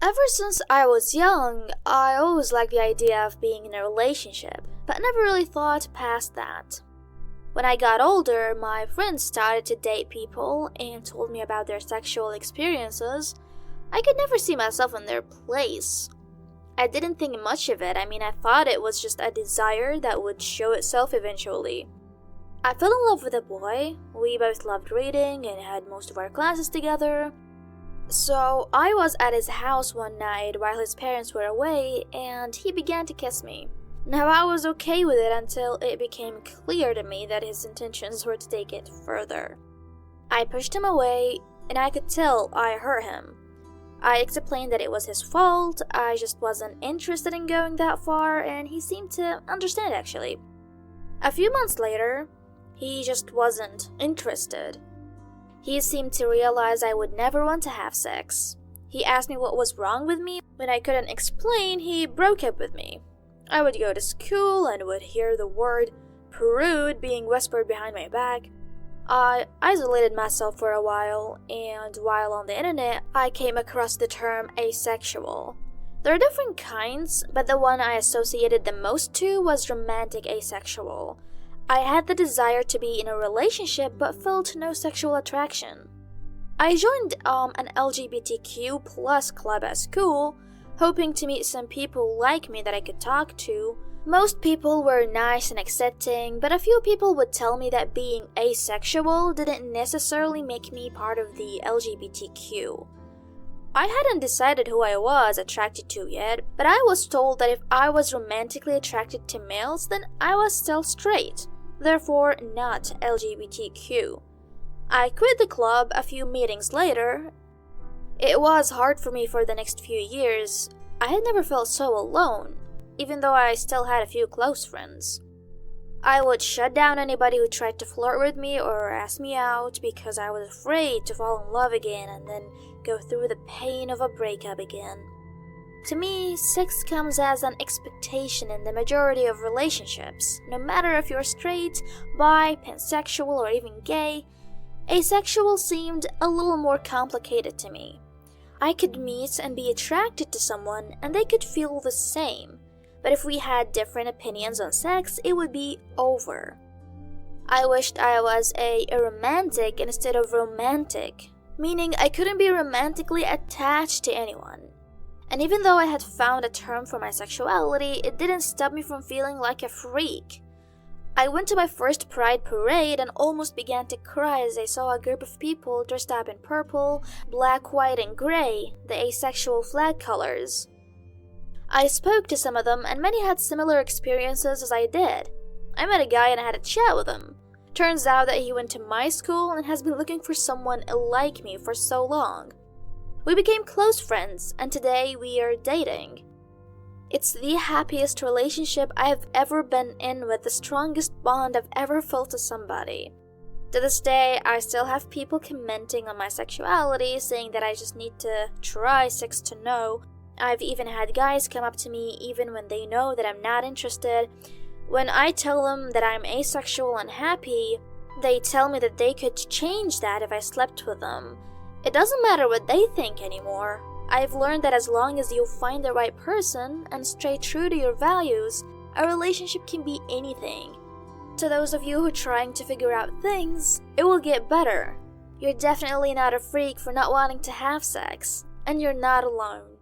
Ever since I was young, I always liked the idea of being in a relationship, but never really thought past that. When I got older, my friends started to date people and told me about their sexual experiences. I could never see myself in their place. I didn't think much of it. I thought it was just a desire that would show itself eventually. I fell in love with a boy. We both loved reading and had most of our classes together. So I was at his house one night while his parents were away, and he began to kiss me. Now I was okay with it until it became clear to me that his intentions were to take it further. I pushed him away, and I could tell I hurt him. I explained that it was his fault, I just wasn't interested in going that far, and he seemed to understand actually. A few months later, he just wasn't interested. He seemed to realize I would never want to have sex. He asked me what was wrong with me. When I couldn't explain, he broke up with me. I would go to school and would hear the word prude being whispered behind my back. I isolated myself for a while, and while on the internet, I came across the term asexual. There are different kinds, but the one I associated the most to was romantic asexual. I had the desire to be in a relationship but felt no sexual attraction. I joined an LGBTQ plus club at school, hoping to meet some people like me that I could talk to. Most people were nice and accepting, but a few people would tell me that being asexual didn't necessarily make me part of the LGBTQ. I hadn't decided who I was attracted to yet, but I was told that if I was romantically attracted to males, then I was still straight, therefore not LGBTQ. I quit the club a few meetings later. It was hard for me for the next few years. I had never felt so alone, even though I still had a few close friends. I would shut down anybody who tried to flirt with me or ask me out because I was afraid to fall in love again and then go through the pain of a breakup again. To me, sex comes as an expectation in the majority of relationships. No matter if you're straight, bi, pansexual, or even gay, asexual seemed a little more complicated to me. I could meet and be attracted to someone and they could feel the same, but if we had different opinions on sex, it would be over. I wished I was a romantic instead of romantic, meaning I couldn't be romantically attached to anyone. And even though I had found a term for my sexuality, it didn't stop me from feeling like a freak. I went to my first Pride parade and almost began to cry as I saw a group of people dressed up in purple, black, white, and gray, the asexual flag colors. I spoke to some of them, and many had similar experiences as I did. I met a guy and I had a chat with him. Turns out that he went to my school and has been looking for someone like me for so long. We became close friends, and today we are dating. It's the happiest relationship I've ever been in, with the strongest bond I've ever felt to somebody. To this day, I still have people commenting on my sexuality, saying that I just need to try sex to know. I've even had guys come up to me even when they know that I'm not interested. When I tell them that I'm asexual and happy, they tell me that they could change that if I slept with them. It doesn't matter what they think anymore. I've learned that as long as you find the right person and stay true to your values, a relationship can be anything. To those of you who are trying to figure out things, it will get better. You're definitely not a freak for not wanting to have sex, and you're not alone.